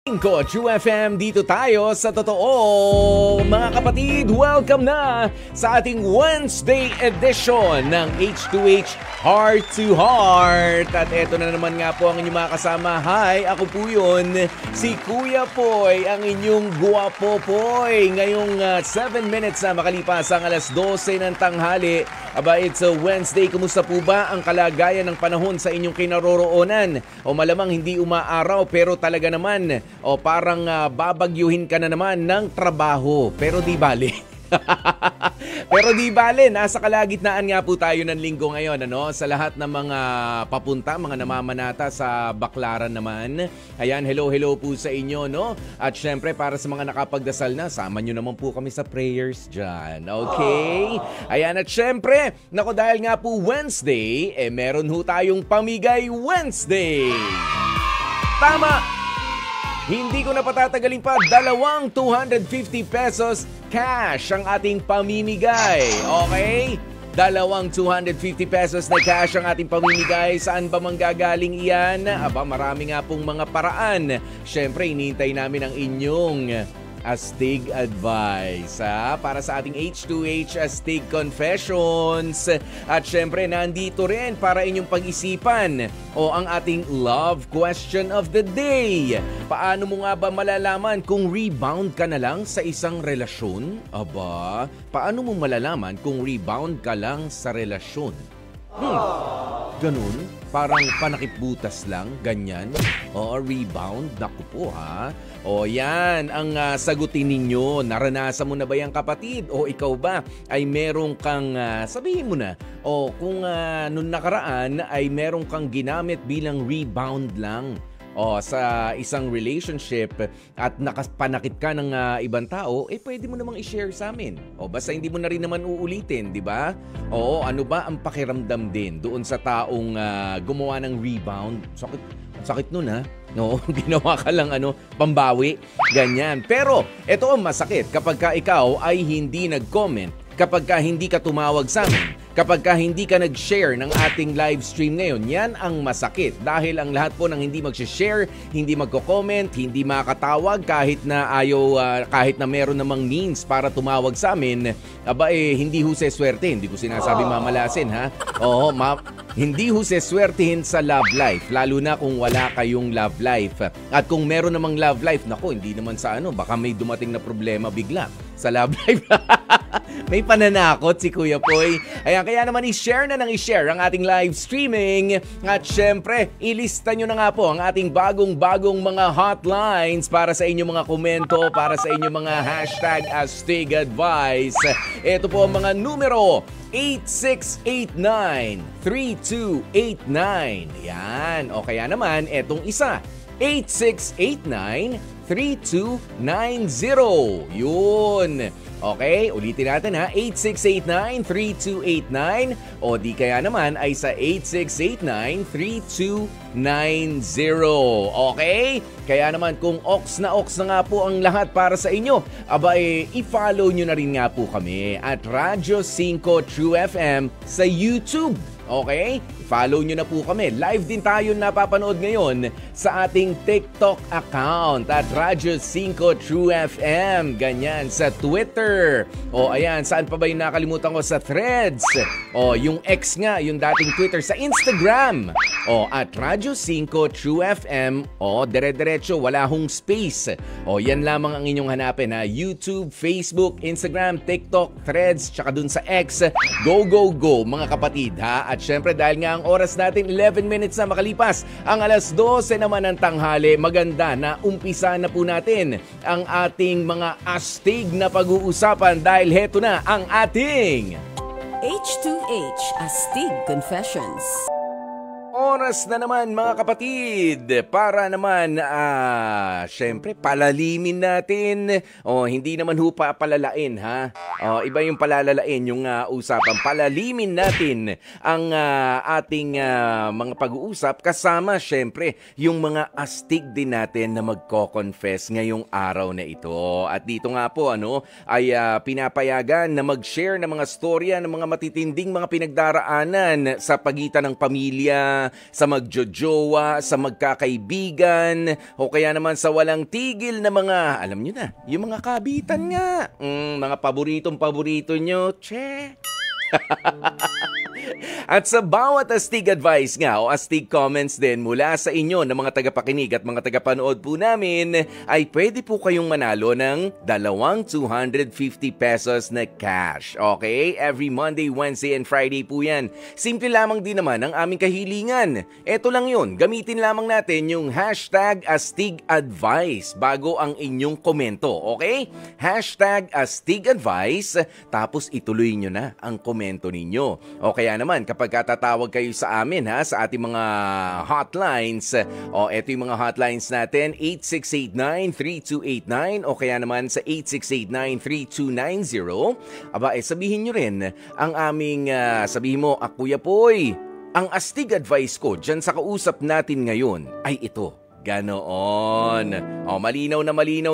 Ko, True FM, dito tayo sa totoo. Mga kapatid, welcome na sa ating Wednesday edition ng H2H Heart to Heart. At eto na naman nga po ang inyong mga kasama. Hi, ako po yun, si Kuya Poy, ang inyong guwapo Poy. Ngayong 7 minutes na makalipas ang alas 12 ng tanghali. Aba, it's a Wednesday. Kumusta po ba ang kalagayan ng panahon sa inyong kinaroroonan? O malamang hindi umaaraw pero talaga naman o parang babagyuhin ka na naman ng trabaho. Pero di bale. Pero di bale, nasa kalagitnaan nga po tayo ng linggo ngayon, ano? Sa lahat ng mga papunta, mga namamanata sa Baklaran naman. Ayan, hello po sa inyo, no? At syempre, para sa mga nakapagdasal na, sama nyo naman po kami sa prayers dyan. Okay? Ayan, at syempre, nako dahil nga po Wednesday, meron ho tayong Pamigay Wednesday. Tama! Hindi ko na patatagalin pa, 250 pesos cash ang ating pamimigay. Okay? 250 pesos na cash ang ating pamimigay. Saan ba manggagaling iyan? Aba, marami nga pong mga paraan. Siyempre, hinihintay namin ang inyong Astig Advice para sa ating H2H Astig Confessions. At syempre, nandito rin para inyong pag-isipan ang ating Love Question of the Day. Paano mo nga ba malalaman kung rebound ka na lang sa isang relasyon? Aba, paano mo malalaman kung rebound ka lang sa relasyon? Ganun? Parang panakipbutas lang? Ganyan? O rebound? Naku po ha? O yan ang sagutin ninyo. Naranasan mo na ba yan kapatid? O ikaw ba ay merong kang, sabihin mo na, o kung nung nakaraan ay merong kang ginamit bilang rebound lang sa isang relationship at nakapanakit ka ng ibang tao, pwede mo namang i-share sa amin. Basta hindi mo na rin naman uulitin, di ba? Oo, ano ba ang pakiramdam din doon sa taong gumawa ng rebound? Sakit nun ha? No, ginawa ka lang pambawi, ganyan. Pero ito ang masakit kapag ka ikaw ay hindi nag-comment, kapag ka hindi ka tumawag sa amin, kapag ka hindi ka nag-share ng ating live stream ngayon. Yan ang masakit dahil ang lahat po ng hindi mag-share, hindi magko-comment, hindi makatawag kahit na kahit na meron namang means para tumawag sa amin, hindi ho swerte. Hindi ko sinasabi mamalasin ha. Oo, hindi ho swertihin sa love life, lalo na kung wala kayong love life. At kung meron namang love life, nako, hindi naman sa baka may dumating na problema bigla sa love life. May pananakot si Kuya Poy. Ayan, kaya naman i-share na i-share ang ating live streaming. At syempre, ilista nyo na nga po ang ating bagong mga hotlines para sa inyong mga komento, para sa inyong mga hashtag Astig Advice. Ito po ang mga numero: 8689-3289. Yan. O kaya naman, etong isa, 8689-3290. Yun. Okay, ulitin natin ha, 8689-3289 o di kaya naman ay sa 8689-3290. Okay? Kaya naman kung ox na nga po ang lahat para sa inyo, i-follow nyo na rin nga po kami at Radyo 5 True FM sa YouTube. Okay? Follow nyo na po kami. Live din tayo napapanood ngayon sa ating TikTok account at Radyo 5 True FM. Ganyan, sa Twitter. Ayan, saan pa ba yung nakalimutan ko? Sa Threads. Yung X nga, yung dating Twitter. Sa Instagram. At Radyo 5 True FM. Dire-diretso, wala hong space. Yan lamang ang inyong hanapin ha. YouTube, Facebook, Instagram, TikTok, Threads, tsaka dun sa X. Go mga kapatid ha. At syempre dahil nga ang oras natin 11 minutes na makalipas ang alas 12 naman ng tanghali, maganda na umpisa na po natin ang ating mga astig na pag-uusapan dahil heto na ang ating H2H Astig Confessions. Oras na naman mga kapatid para naman syempre palalimin natin hindi naman ho palalain ha. Iba yung palalalain yung usapan. Palalimin natin ang ating mga pag-uusap kasama syempre yung mga astig din natin na magko-confess ngayong araw na ito. At dito nga po ay pinapayagan na mag-share ng mga storya ng mga matitinding mga pinagdaraanan sa pagitan ng pamilya, mag-asawa, sa magjojowa, sa magkakaibigan, o kaya naman sa walang tigil na mga, alam nyo na, yung mga kabitan nga. Mga paboritong-paborito nyo, che. At sa bawat astig advice nga o astig comments din mula sa inyo ng mga tagapakinig at mga tagapanood po namin, ay pwede po kayong manalo ng 250 pesos na cash. Okay? Every Monday, Wednesday, and Friday po yan. Simple lamang din naman ang aming kahilingan. Eto lang yun, gamitin lamang natin yung hashtag astig advice bago ang inyong komento. Okay? Hashtag astig advice, tapos ituloy nyo na ang komento ninyo. O kaya naman, kapag tatawag kayo sa amin sa ating mga hotlines, eto yung mga hotlines natin, 8689-3289 o kaya naman sa 8689-3290. Sabihin nyo rin ang aming, sabihin mo, Kuya Poy, ang astig advice ko dyan sa kausap natin ngayon ay ito. Ganoon. Malinaw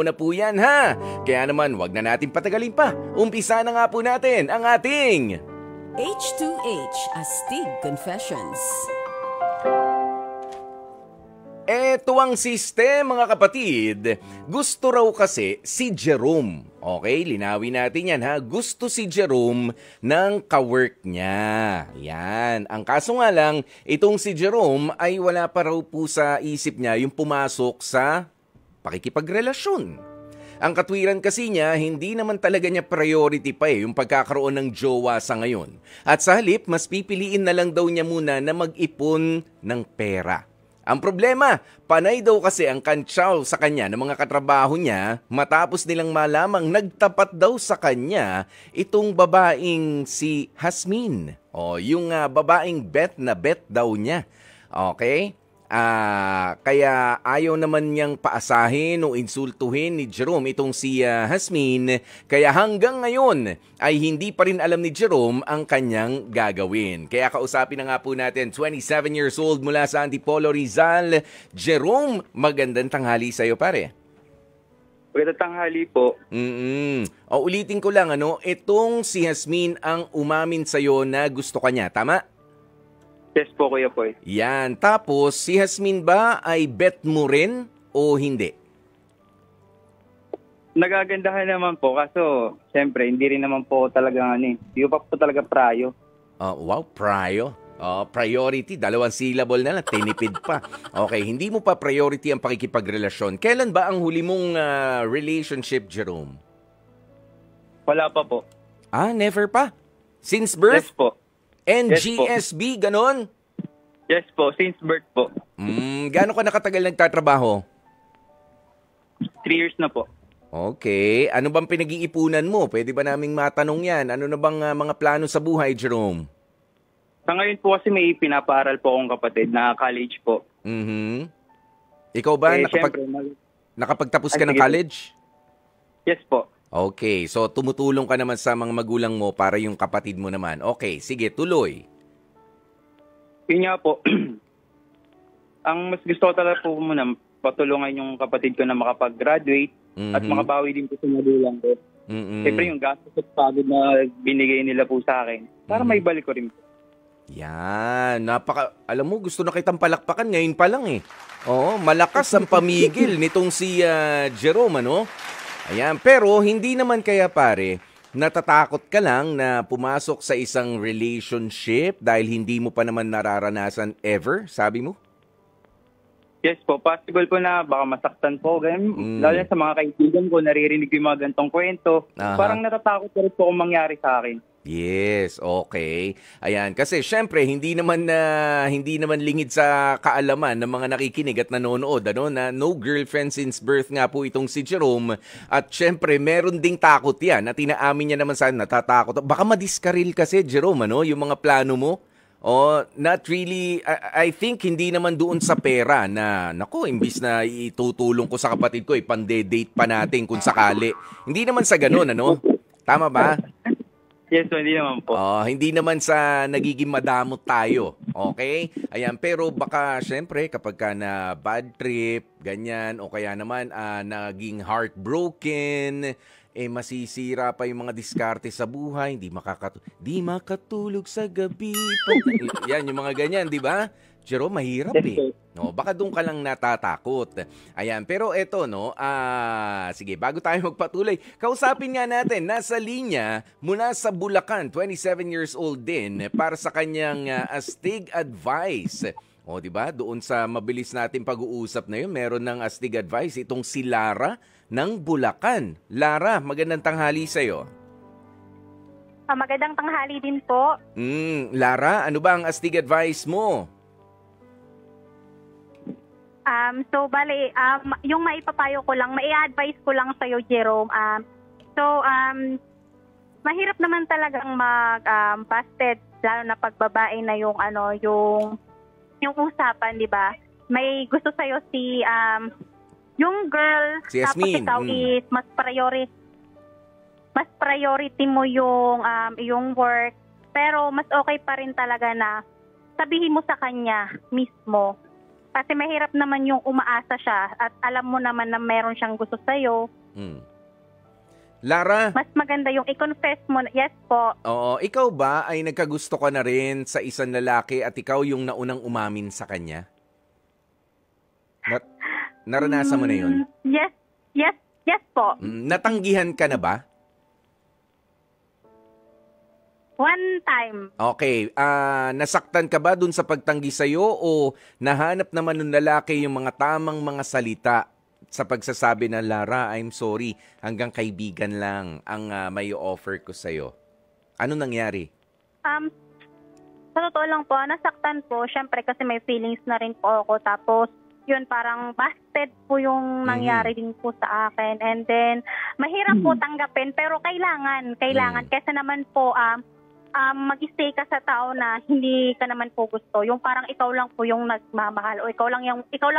na po yan ha. Kaya naman, wag na natin patagalin pa. Umpisa na nga po natin ang ating H2H Astig Confessions. Eto ang sistema mga kapatid. Gusto raw kasi si Jerome. Okay, linawin natin yan ha. Gusto si Jerome ng kawork niya. Yan. Ang kaso nga lang, itong si Jerome ay wala pa raw po sa isip niya yung pumasok sa pakikipagrelasyon. Ang katwiran kasi niya, hindi naman talaga niya priority pa yung pagkakaroon ng jowa sa ngayon. At sa halip, mas pipiliin na lang daw niya muna na mag-ipon ng pera. Ang problema, panay daw kasi ang kantsaw sa kanya ng mga katrabaho niya matapos nilang malamang nagtapat daw sa kanya itong babaeng si Hasmin. Yung babaeng bet na bet daw niya. Okay? Kaya ayaw naman niyang paasahin o insultuhin ni Jerome itong si Hasmin. Kaya hanggang ngayon ay hindi pa rin alam ni Jerome ang kanyang gagawin. Kaya kausapin na nga po natin, 27 years old mula sa Antipolo, Rizal. Jerome, magandang tanghali sa iyo pare. Magandang tanghali po. Ulitin ko lang, itong si Hasmin ang umamin sa iyo na gusto ka niya, tama? Yes po, Kuya Poy. Yan. Tapos, si Hasmin ba ay bet mo rin o hindi? Nagagandahan naman po, kaso, siyempre, hindi rin naman po talaga, hindi pa po talaga prayo. Wow, prayo. Priority, 2 syllable na lang, tinipid pa. Okay, hindi mo pa priority ang pakikipagrelasyon. Kailan ba ang huli mong relationship, Jerome? Wala pa po. Never pa? Since birth? Yes po. NGSB, ganon? Yes po, since birth po. Gaano ka nakatagal nagtatrabaho? 3 years na po. Okay. Ano bang pinag-iipunan mo? Pwede ba naming matanong yan? Ano na bang mga plano sa buhay, Jerome? Sa ngayon po kasi may pinapaaral po akong kapatid na college po. Ikaw ba, syempre, nakapagtapos ka ng college? Yes po. Okay, so tumutulong ka naman sa mga magulang mo para yung kapatid mo naman. Okay, sige, tuloy. Yun nga po. Ang mas gusto ko talaga po muna, patulungan yung kapatid ko na makapag-graduate at makabawi din po sa magulang ko. Siyempre yung gastos at pagod na binigay nila po sa akin, para may balik ko rin po. Yan, alam mo, gusto na kitang palakpakan ngayon pa lang eh. Oo, malakas ang pamigil nitong si Jerome, Ayan, pero hindi naman kaya pare, natatakot ka lang na pumasok sa isang relationship dahil hindi mo pa naman nararanasan ever, sabi mo? Yes po, possible po na baka masaktan po. Ganyan. Lalo sa mga kaibigan ko, naririnig ko yung mga gantong kwento. Parang natatakot na rin po kung mangyari sa akin. Yes, okay. Ayan, kasi syempre hindi naman lingid sa kaalaman ng mga nakikinig at nanonood na no girlfriend since birth nga po itong si Jerome, at syempre meron ding takot yan at inaamin niya naman sa natatakot. Baka madiskaril kasi Jerome yung mga plano mo. Not really. I think hindi naman doon sa pera na, imbis na itutulong ko sa kapatid ko, pande-date pa natin kung sakali. Hindi naman sa ganun, Tama ba? Yes, hindi naman po. Hindi naman sa nagiging madamot tayo. Okay? Ayan, pero baka syempre kapag ka na bad trip, ganyan, o kaya naman naging heartbroken, masisira pa yung mga diskarte sa buhay, di makatulog sa gabi. Yan, yung mga ganyan, di ba? Jerome, mahirap Yes, eh. sir. No, baka doon ka lang natatakot. Ayan, pero eto no, sige, bago tayo magpatuloy, kausapin nga natin, nasa linya mula sa Bulacan, 27 years old din, para sa kanyang astig advice. O, di ba? Doon sa mabilis natin pag-uusap na yun, meron ng astig advice itong si Lara ng Bulacan. Lara, magandang tanghali sa'yo. Magandang tanghali din po. Lara, ano ba ang astig advice mo? Yung maipapayo ko lang, mai-advise ko lang sa'yo, Jerome. Mahirap naman talagang busted, lalo na pagbabae na yung usapan, di ba? May gusto sa'yo yung girl, Si tapos Yasmin. ikaw is mas priority mo yung work, pero mas okay pa rin talaga na sabihin mo sa kanya mismo. Kasi mahirap naman yung umaasa siya at alam mo naman na meron siyang gusto sa'yo. Lara, Mas maganda yung i-confess mo. Yes po. oo, ikaw ba ay nagkagusto ka na rin sa isang lalaki at ikaw yung naunang umamin sa kanya? Naranasan mo na yun? Yes po. Natanggihan ka na ba? One time. Okay, nasaktan ka ba dun sa pagtanggi sa'yo o nahanap naman ng lalaki yung mga tamang mga salita sa pagsasabi na, Lara, I'm sorry, hanggang kaibigan lang ang may offer ko sa'yo? Ano nangyari? Sa totoo lang po, nasaktan po. Siyempre kasi may feelings na rin po ako. Tapos, yun parang busted po yung nangyari din po sa akin. And then, mahirap po tanggapin pero kailangan. Kasi naman po, mag-stay ka sa tao na hindi ka naman po gusto. Yung parang ikaw lang po yung nagmamahal o ikaw lang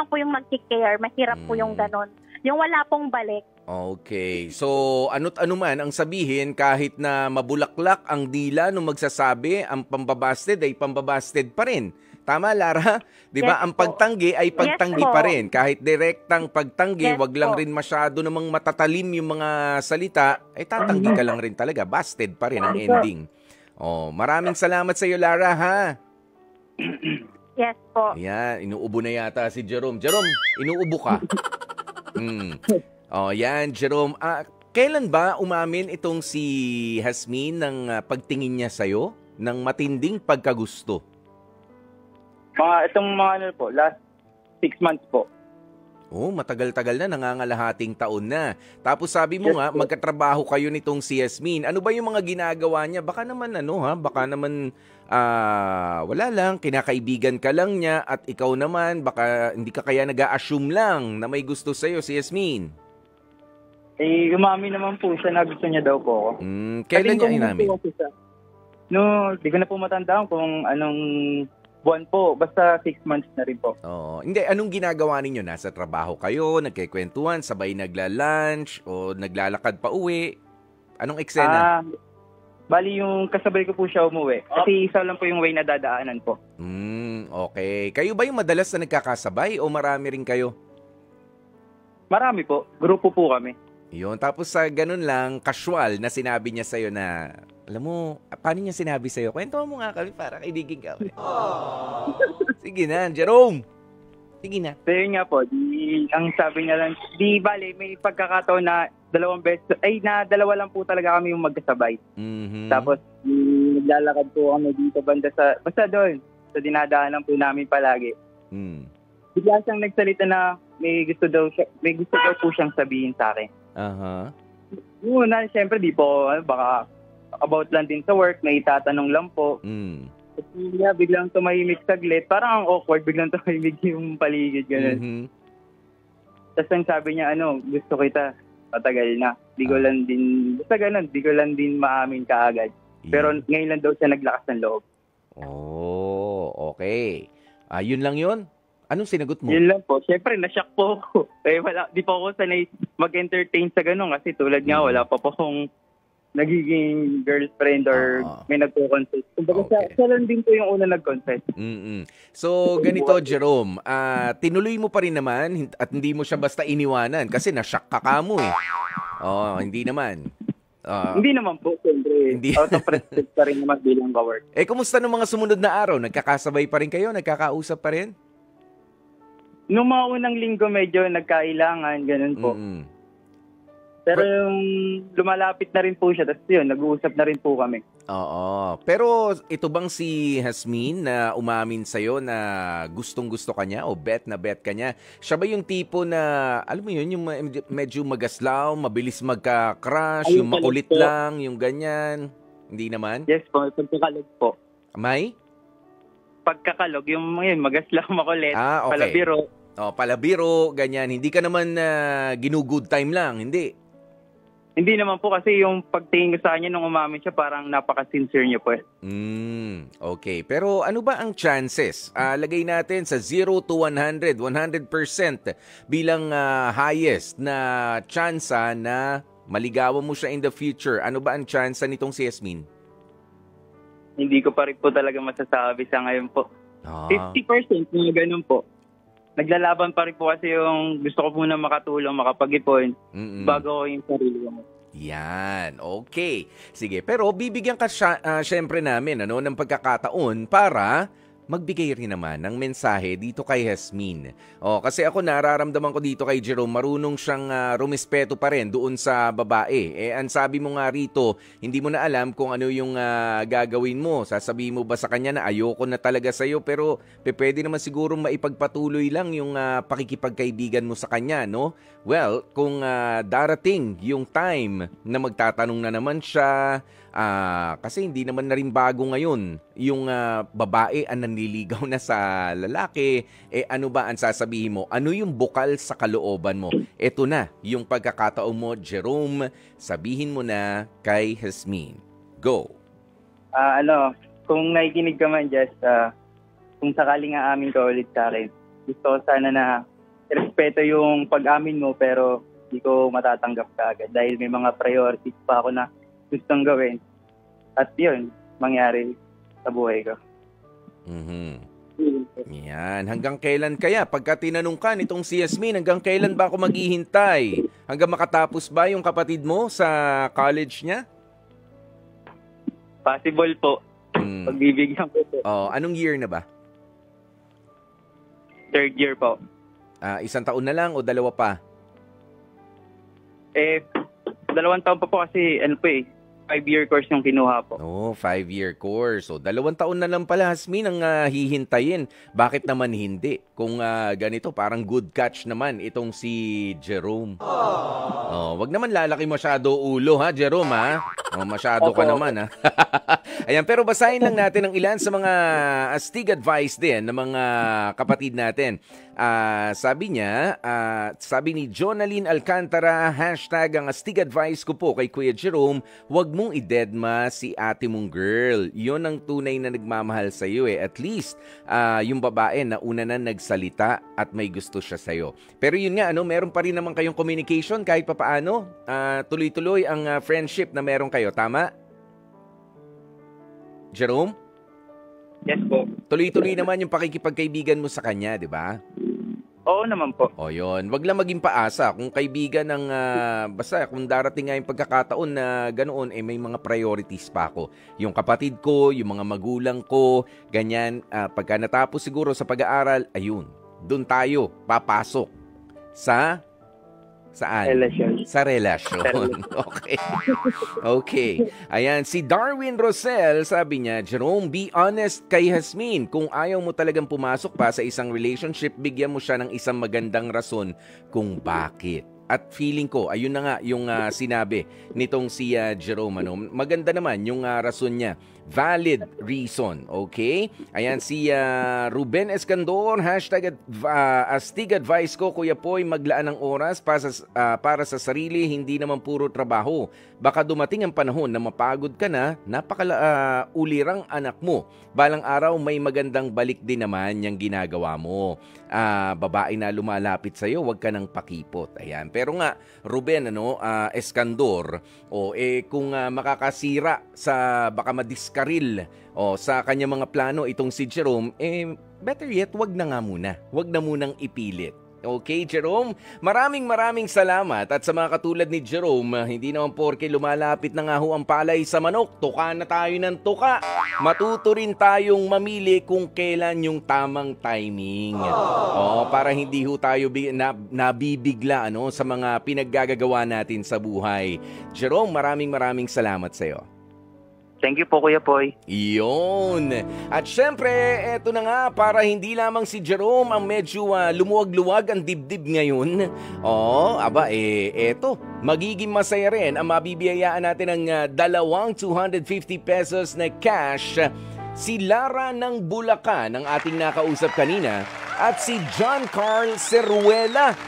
po yung nag-care. Mahirap po yung ganon. Yung wala pong balik. Okay. So, ano't ano man ang sabihin, kahit na mabulaklak ang dila nung magsasabi, ang pambabasted ay pambabasted pa rin. Tama, Lara? Di ba? Yes, Ang pagtanggi ay pagtanggi Yes, pa po. rin. Kahit direktang pagtanggi, Yes, wag lang po. rin masyado namang matatalim yung mga salita, ay tatanggi ka lang rin talaga. Busted pa rin ang ending. Oh, maraming salamat sa iyo, Lara, ha? Yes po. Ayan, inuubo na yata si Jerome. Jerome, inuubo ka. Oh, yan, Jerome. Kailan ba umamin itong si Hasmin ng pagtingin niya sa'yo ng matinding pagkagusto? Itong mga last 6 months po. Oh, matagal-tagal na, nangangalahating taon na. Tapos sabi mo nga, magkatrabaho kayo nitong si Yasmin. Ano ba yung mga ginagawa niya? Baka naman wala lang, kinakaibigan ka lang niya at ikaw naman, baka hindi ka kaya nag-a-assume lang na may gusto sa'yo si Yasmin. Umamin naman po siya na gusto niya daw po ako. Kailan niya Sabihin ko inamin? po kasi di ko na po matandaan kung anong buwan po. Basta 6 months na rin po. Oo. Hindi, anong ginagawa ninyo? Nasa trabaho kayo, nagkikwentuhan, sabay nagla-lunch, o naglalakad pa uwi? Anong eksena? Bali yung kasabay ko po siya umuwi. Kasi isa lang po yung way na dadaanan po. Okay. Kayo ba yung madalas na nagkakasabay o marami rin kayo? Marami po. Grupo po kami. Yun. Tapos sa ganun lang, casual na sinabi niya sa'yo na, alam mo, paano niya sinabi sa'yo? Kwento mo nga kami para kaibigan ka. Sige na, Jerome. Sige na. So yun nga po, ang sabi niya lang, bali, may pagkakataon na dalawa lang po talaga kami yung magkasabay. Tapos, naglalakad po kami dito basta doon, sa dinadaanan po namin palagi. Bigla siyang nagsalita na may gusto daw po siyang sabihin sa akin. Una, siyempre, di po, baka about lang din sa work, may tatanong lang po. Kasi biglang tumahimik saglit. Parang ang awkward, biglang tumahimik yung paligid. Ganun. Tapos ang sabi niya, gusto kita, matagal na. Di ko lang din, basta ganun, di ko lang din maamin kaagad. Pero ngayon lang daw siya naglakas ng loob. Oh, okay. Yun lang yun? Anong sinagot mo? Yun lang po. Siyempre, nashock po ako. Di pa ako sanay mag-entertain sa ganun kasi tulad nga, wala pa po akong nagiging girlfriend or may nagko-confess. Kumbaga siya lang din po yung una nag-confess. So, ganito, Jerome, tinuloy mo pa rin naman at hindi mo siya basta iniwanan kasi na-shock ka mo eh. Hindi naman. Hindi naman po, siyempre. Hindi. Out of respect pa rin naman bilang ka-work. Kumusta nung mga sumunod na araw? Nagkakasabay pa rin kayo? Nagkakausap pa rin? Nung mga unang linggo, medyo nagkailangan, ganun po. Pero yung lumalapit na rin po siya, tapos yun, nag-uusap na rin po kami. Oo. Pero ito bang si Hasmin na umamin sa'yo na gustong-gusto ka niya o bet na bet ka niya? Siya ba yung tipo na, alam mo yun, yung medyo magaslaw, mabilis magka-crush, yung makulit lang, yung ganyan? Hindi naman? Yes po, pagkakalog po. May? Pagkakalog, yung yun, magaslaw, makulit, okay. palabiro. Palabiro, ganyan. Hindi ka naman ginu-good time lang, hindi? Hindi naman po kasi yung pagtingin ko sa kanya nung umamin siya, parang napaka-sincere niya po. Okay. Pero ano ba ang chances? Lagay natin sa 0 to 100, 100% bilang highest na tsansa na maligawan mo siya in the future. Ano ba ang tsansa nitong si Yasmin? Hindi ko pa rin po talaga masasabi sa ngayon po. 50% mga ganun po. Naglalaban pa rin po kasi yung gusto ko muna makatulong, makapag-ipon bago ko yung sarili mo. Yan, okay. Sige, pero bibigyan ka syempre namin ng pagkakataon para magbigay rin naman ng mensahe dito kay Hasmin. Kasi ako nararamdaman ko dito kay Jerome, marunong siyang rumispeto pa rin doon sa babae. Ang sabi mo nga rito, hindi mo na alam kung ano yung gagawin mo. Sasabihin mo ba sa kanya na ayoko na talaga sa'yo, pero pwede naman siguro maipagpatuloy lang yung pakikipagkaibigan mo sa kanya, no? Well, kung darating yung time na magtatanong na naman siya, kasi hindi naman na rin bago ngayon yung babae ang nanliligaw na sa lalaki, ano ba ang sasabihin mo? Ano yung bukal sa kalooban mo? Ito na yung pagkakataon mo, Jerome, sabihin mo na kay Hasmin. Go! Kung nakikinig ka man, Jess, kung sakaling aamin ka ulit sa akin, gusto ko sana na respeto yung pag-amin mo, pero hindi ko matatanggap ka agad dahil may mga priorities pa ako na gustong gawin. At yun, mangyari sa buhay ko. Yan. Hanggang kailan kaya? Pagka tinanong ka nitong si Yasmin, hanggang kailan ba ako maghihintay? Hanggang makatapos ba yung kapatid mo sa college niya? Possible po. Pagbibigyan ko po. Anong year na ba? Third year po. 1 taon na lang o 2 pa? 2 taon pa po kasi 5-year course yung kinuha po. 5-year course. So, 2 taon na lang pala, Hasmin, ang hihintayin. Bakit naman hindi? Kung ganito, parang good catch naman itong si Jerome. Wag naman lalaki masyado ulo, ha, Jerome, ha? Masyado ka naman, ha? Ayan, pero basahin lang natin ang ilan sa mga astig advice din ng mga kapatid natin. Sabi niya, sabi ni Jonaline Alcantara, hashtag ang astig advice ko po kay Kuya Jerome, wag mong idedma si ate mong girl. Yun ang tunay na nagmamahal sa iyo eh. At least, yung babae na una na nagsalita at may gusto siya sa iyo. Pero yun nga, meron pa rin naman kayong communication kahit papaano. Tuloy-tuloy ang friendship na meron kayo. Tama? Jerome? Yes po. Tuloy-tuloy naman yung pakikipagkaibigan mo sa kanya, di ba? Oo naman po. Yun. Wag lang maging paasa. Kung kaibigan ng, basta kung darating nga yung pagkakataon na ganoon, may mga priorities pa ako. Yung kapatid ko, yung mga magulang ko, ganyan. Pagka natapos siguro sa pag-aaral, ayun, doon tayo papasok sa... Saan? Relasyon. Sa relasyon. Okay. Ayan, si Darwin Rosel, sabi niya, Jerome, be honest kay Hasmin. Kung ayaw mo talagang pumasok pa sa isang relationship, bigyan mo siya ng isang magandang rason kung bakit. At feeling ko, ayun na nga yung sinabi nitong si Jerome. Maganda naman yung rason niya. Valid reason, okay? Ayan, si Ruben Escandor, hashtag astig advice ko, Kuya Poy, maglaan ng oras para sa sarili, hindi naman puro trabaho. Baka dumating ang panahon na mapagod ka na, ulirang anak mo. Balang araw, may magandang balik din naman yung ginagawa mo. Babae na lumalapit sa'yo, wag ka nang pakipot. Ayan. Pero nga, Ruben, Escandor, kung makakasira sa baka madiskaril sa kanya mga plano itong si Jerome, better yet, wag na nga muna. Wag na munang ipilit. Okay, Jerome? Maraming salamat. At sa mga katulad ni Jerome, hindi naman porke lumalapit na nga ho ang palay sa manok, tuka na tayo ng tuka. Matuto rin tayong mamili kung kailan yung tamang timing. Para hindi ho tayo nabibigla sa mga pinaggagawa natin sa buhay. Jerome, maraming salamat sa'yo. Thank you po, Kuya Poy. Iyon. At syempre, eto na nga, para hindi lamang si Jerome ang medyo lumuwag-luwag ang dibdib ngayon. Eto, magiging masaya rin ang mabibiyayaan natin ng 250 pesos na cash. Si Lara ng Bulacan, ang ating nakausap kanina, at si John Carl Seruela.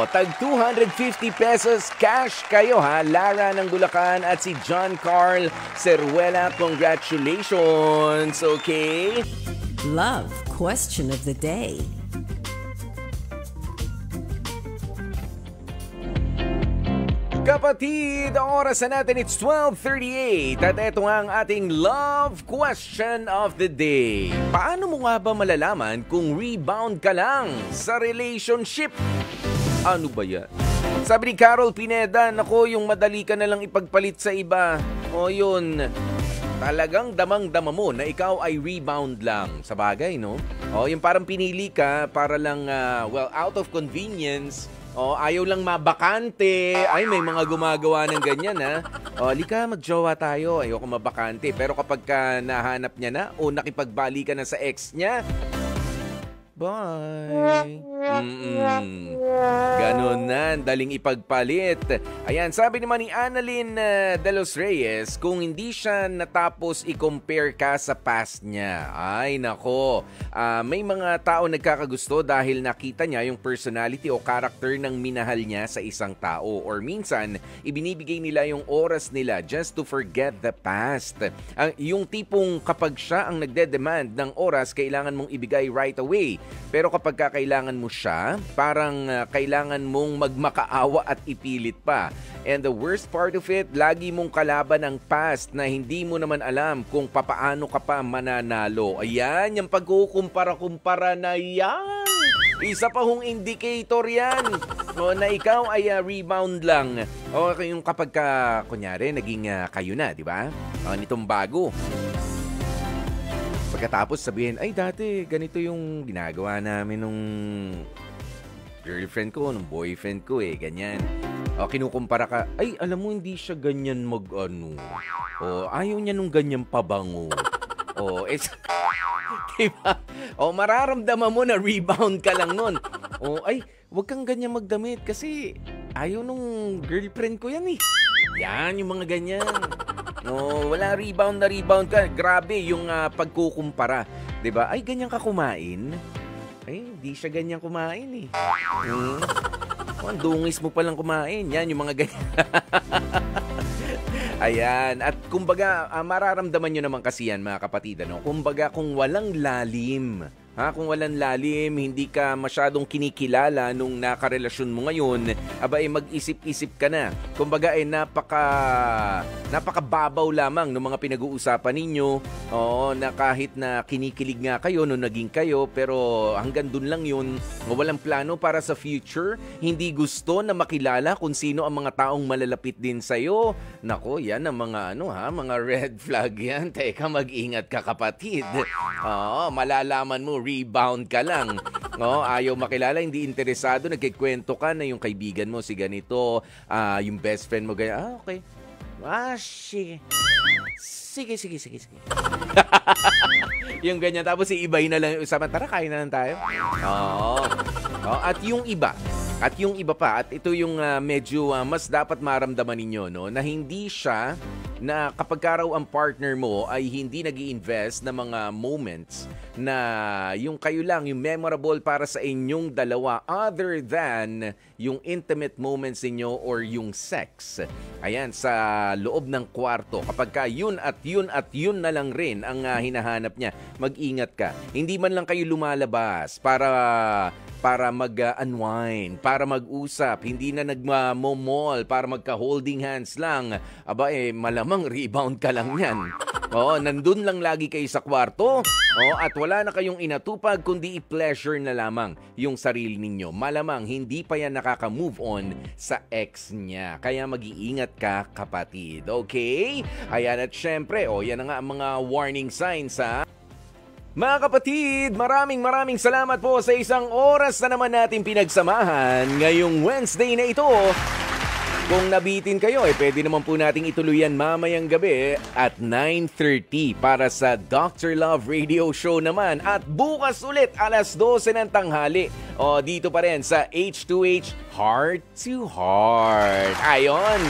Tag 250 pesos cash kayo ha, Lara ng Bulacan at si John Carl Seruela. Congratulations, okay? Love question of the day. Kapatid, ang oras na natin, it's 12:38 at ito nga ang ating love question of the day. Paano mo nga ba malalaman kung rebound ka lang sa relationship? Ano ba yan? Sabi ni Carol Pineda, nako, yung madali ka na lang ipagpalit sa iba. Yun, talagang damang-dama mo na ikaw ay rebound lang. Sa bagay, no? Yung parang pinili ka para lang, out of convenience. Ayaw lang mabakante. Ay, may mga gumagawa ng ganyan, ha? Lika, magjowa tayo. Ayoko mabakante. Pero kapag ka nahanap niya na o nakipagbali ka na sa ex niya, bye. Ganon na, daling ipagpalit. Ayan, sabi naman ni Annalyn de los Reyes, kung hindi siya natapos i-compare ka sa past niya. Ay, nako. May mga tao nagkakagusto dahil nakita niya yung personality o character ng minahal niya sa isang tao. Or minsan, ibinibigay nila yung oras nila just to forget the past. Yung tipong kapag siya ang nagde-demand ng oras, kailangan mong ibigay right away. Pero kapag kailangan mo siya, parang kailangan mong magmakaawa at ipilit pa. And the worst part of it, lagi mong kalaban ang past na hindi mo naman alam kung papaano ka pa mananalo. Ayan, yung pagkukumpara-kumpara na yan. Isa pa hong indicator yan na ikaw ay rebound lang. Yung kapag kunyari, naging kayo na, di ba? Nitong bago. Pagkatapos sabihin, ay dati ganito yung ginagawa namin nung girlfriend ko, nung boyfriend ko ganyan. Kinukumpara ka, ay alam mo hindi siya ganyan ayaw niya nung ganyan pabango. Diba? Mararamdaman mo na rebound ka lang nun. Ay, wag kang ganyan magdamit kasi ayaw nung girlfriend ko yan eh. Yan, yung mga ganyan. Wala rebound ka. Grabe yung pagkukumpara. Diba? Ay, ganyan ka kumain? Ay, di siya ganyan kumain eh. Ang dungis mo palang kumain. Yan, yung mga ganyan. Ayan. At kumbaga, mararamdaman nyo naman kasi yan, mga kapatid. Kumbaga, kung walang lalim, kung walang lalim, hindi ka masyadong kinikilala nung nakarelasyon mo ngayon, mag-isip-isip ka na. Kumbaga napakababaw lamang ng mga pinag-uusapan ninyo. Na kahit na kinikilig nga kayo nung naging kayo, pero hanggang dun lang yun. Walang plano para sa future. Hindi gusto na makilala kung sino ang mga taong malalapit din sa'yo. Nako, yan ang mga mga red flag yan. Teka, mag-ingat ka, kapatid. Malalaman mo, rebound ka lang. Ayaw makilala, hindi interesado, nagkikwento ka na yung kaibigan mo si ganito, yung best friend mo ganyan. Okay. Sige. Yung ganyan, tapos iibay na lang yung usapan. Tara, kain na lang tayo. At yung iba pa, at ito yung medyo mas dapat maramdaman ninyo, na hindi siya, na kapag raw ang partner mo ay hindi nag-i-invest na mga moments na yung kayo lang, yung memorable para sa inyong dalawa other than yung intimate moments ninyo or yung sex. Ayan, sa loob ng kwarto. Kapag yun na lang rin ang hinahanap niya, mag-ingat ka. Hindi man lang kayo lumalabas para mag-unwind, para mag-usap, hindi na nagmamall, para magka-holding hands lang, malamang rebound ka lang yan. Oo, nandun lang lagi kayo sa kwarto. Oo, at wala na kayong inatupag kundi i-pleasure na lamang yung sarili ninyo. Malamang hindi pa yan nakaka-move on sa ex niya. Kaya mag-iingat ka, kapatid. Okay? Ayan, at syempre, yan na nga ang mga warning signs, ha? Mga kapatid, maraming salamat po sa isang oras na naman natin pinagsamahan ngayong Wednesday na ito. Kung nabitin kayo, pwede naman po nating ituloy yan mamayang gabi at 9:30 para sa Dr. Love Radio Show naman. At bukas ulit, alas 12 ng tanghali. Dito pa rin sa H2H Heart to Heart. Ayon.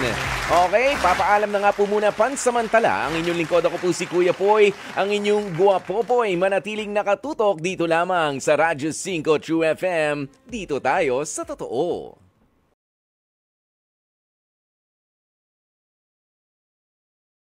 Okay, papaalam na nga po muna pansamantala. Ang inyong lingkod, ako po si Kuya Poy. Ang inyong guwapopoy, manatiling nakatutok dito lamang sa Radyo 5 True FM. Dito tayo sa totoo.